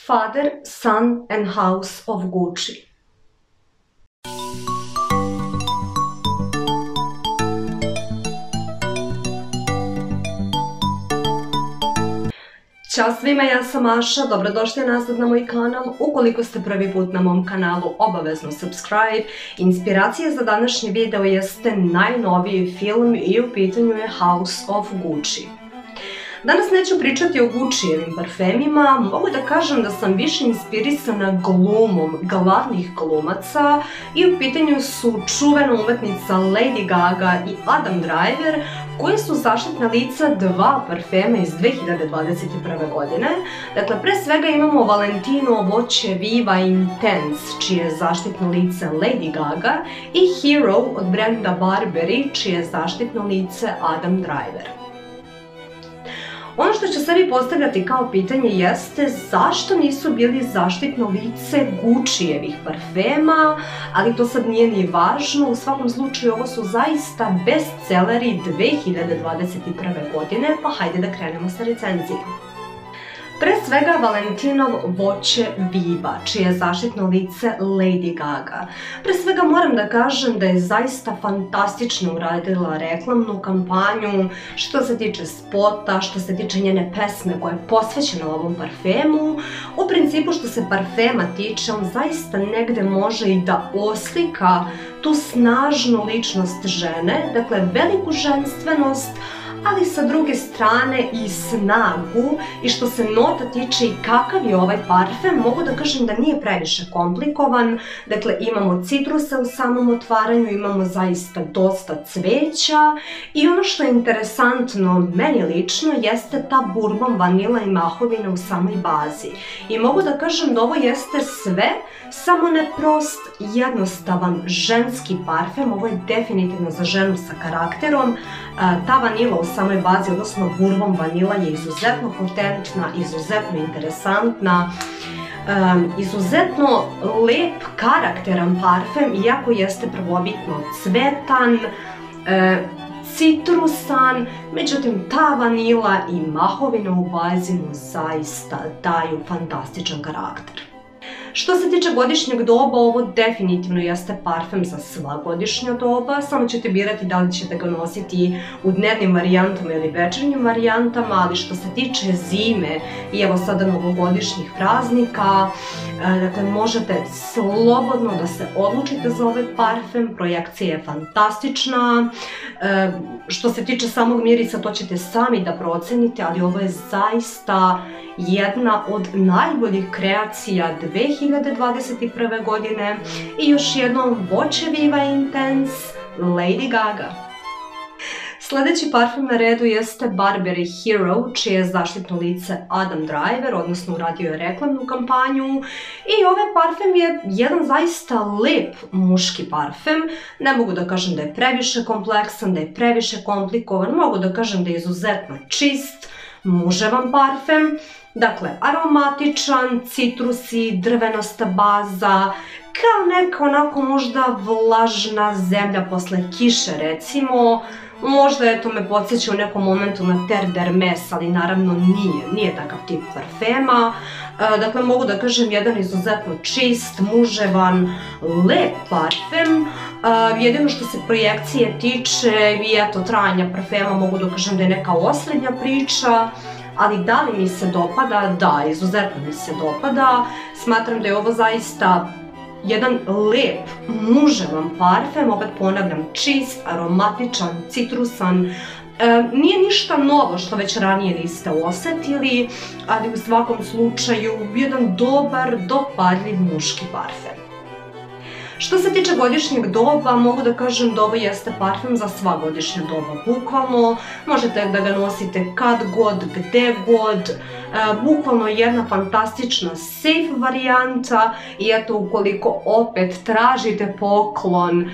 Father, Son and House of Gucci. Ćao svima, ja sam Maša, dobrodošli nazad na moj kanal. Ukoliko ste prvi put na mom kanalu, obavezno subscribe. Inspiracija za današnji video jeste najnoviji film i u pitanju je House of Gucci. Danas neću pričati o Guccijevim parfemima, mogu da kažem da sam više inspirisana glumom glavnih glumaca i u pitanju su čuvena umetnica Lady Gaga i Adam Driver, koji su zaštitna lica dva parfema iz 2021. godine. Dakle, pre svega imamo Valentino Voce Viva Intense, čije je zaštitno lice Lady Gaga, i Hero od brenda Burberry, čije je zaštitno lice Adam Driver. Ono što ću sebi postavljati kao pitanje jeste zašto nisu bili zaštitno lice Guccijevih parfema, ali to sad nije ni važno, u svakom slučaju ovo su zaista bestselleri 2021. godine, pa hajde da krenemo sa recenzijom. Pre svega Valentinov Voce Viva, čije je zaštitno lice Lady Gaga. Pre svega moram da kažem da je zaista fantastično uradila reklamnu kampanju što se tiče spota, što se tiče njene pesme koja je posvećena ovom parfemu. U principu što se parfema tiče, on zaista negde može i da oslika tu snažnu ličnost žene, dakle veliku ženstvenost, ali sa druge strane i snagu, i što se nota tiče i kakav je ovaj parfem, mogu da kažem da nije previše komplikovan. Dakle, imamo citruse u samom otvaranju, imamo zaista dosta cveća i ono što je interesantno meni lično jeste ta bourbon, vanila i mahovina u samoj bazi. I mogu da kažem da ovo jeste sve, samo ne prost, jednostavan ženski parfem. Ovo je definitivno za ženu sa karakterom. Ta vanila u samoj bazi, odnosno bourbon vanila, je izuzetno potentna, izuzetno interesantna, izuzetno lep, karakteran parfem, iako jeste prvobitno cvetan, citrusan, međutim ta vanila i mahovina u bazi mu zaista daju fantastičan karakter. Što se tiče godišnjeg doba, ovo definitivno jeste parfem za sva godišnja doba, samo ćete birati da li ćete ga nositi u dnevnim varijantama ili večernjim varijantama, ali što se tiče zime i evo sada novogodišnjih praznika, dakle možete slobodno da se odlučite za ovaj parfem, projekcija je fantastična. Što se tiče samog mirisa, to ćete sami da procenite, ali ovo je zaista jedna od najboljih kreacija 2021. godine i još jednom Voce Viva Intense, Lady Gaga. Sljedeći parfem na redu jeste Burberry Hero, čije je zaštitno lice Adam Driver, odnosno uradio je reklamnu kampanju, i ovaj parfem je jedan zaista lep muški parfem. Ne mogu da kažem da je previše kompleksan, da je previše komplikovan, mogu da kažem da je izuzetno čist, muževan parfem. Dakle, aromatičan, citrusi, drvenasta baza, kao neka onako možda vlažna zemlja posle kiše recimo. Možda je to me podsjeća u nekom momentu na Terre d'Hermes, ali naravno nije takav tip parfema. Dakle, mogu da kažem jedan izuzetno čist, muževan, lep parfem. Jedino što se projekcije tiče i eto trajanja parfema, mogu da kažem da je neka osrednja priča. Ali da li mi se dopada? Da, izuzetno mi se dopada. Smatram da je ovo zaista jedan lep, muževan parfem, opet ponavljam, čist, aromatičan, citrusan. Nije ništa novo što već ranije niste osetili, ali u svakom slučaju jedan dobar, dopadljiv muški parfem. Što se tiče godišnjeg doba, mogu da kažem da ovo jeste parfem za sva godišnja doba, bukvalno. Možete da ga nosite kad god, gde god, bukvalno jedna fantastična safe varijanta. I eto, ukoliko opet tražite poklon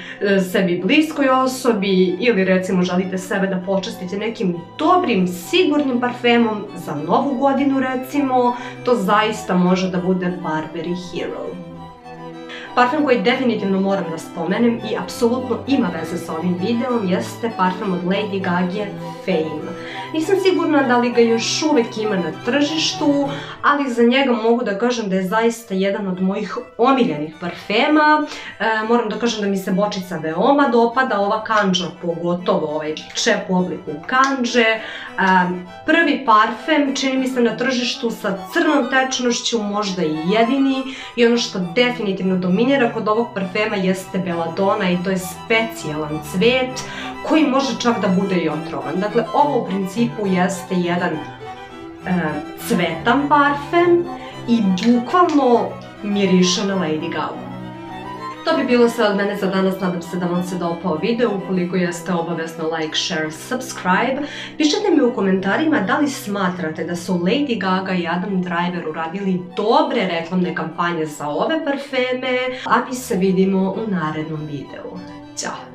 sebi bliskoj osobi ili recimo želite sebe da počastite nekim dobrim, sigurnim parfemom za novu godinu recimo, to zaista može da bude Burberry Hero. Parfem koji definitivno moram da spomenem i apsolutno ima veze sa ovim videom jeste parfem od Lady Gage Fame. Nisam sigurna da li ga još uvijek ima na tržištu, ali za njega mogu da kažem da je zaista jedan od mojih omiljenih parfema. Moram da kažem da mi se bočica veoma dopada, ova kandža pogotovo, ovaj čep u obliku kandže. Prvi parfem, čini mi se na tržištu sa crnom tečnošću, možda i jedini, i ono što definitivno dominira kod ovog parfema jeste beladona i to je specijalan cvet koji može čak da bude i otrovan. Dakle, ovo u principu jeste jedan cvetan parfem i bukvalno miriše na Lady Gaga. To bi bilo sve od mene za danas, nadam se da vam se dopao video, ukoliko jeste obavezno like, share, subscribe. Pišite mi u komentarima da li smatrate da su Lady Gaga i Adam Driver uradili dobre reklamne kampanje za ove parfeme, a mi se vidimo u narednom videu. Ćao!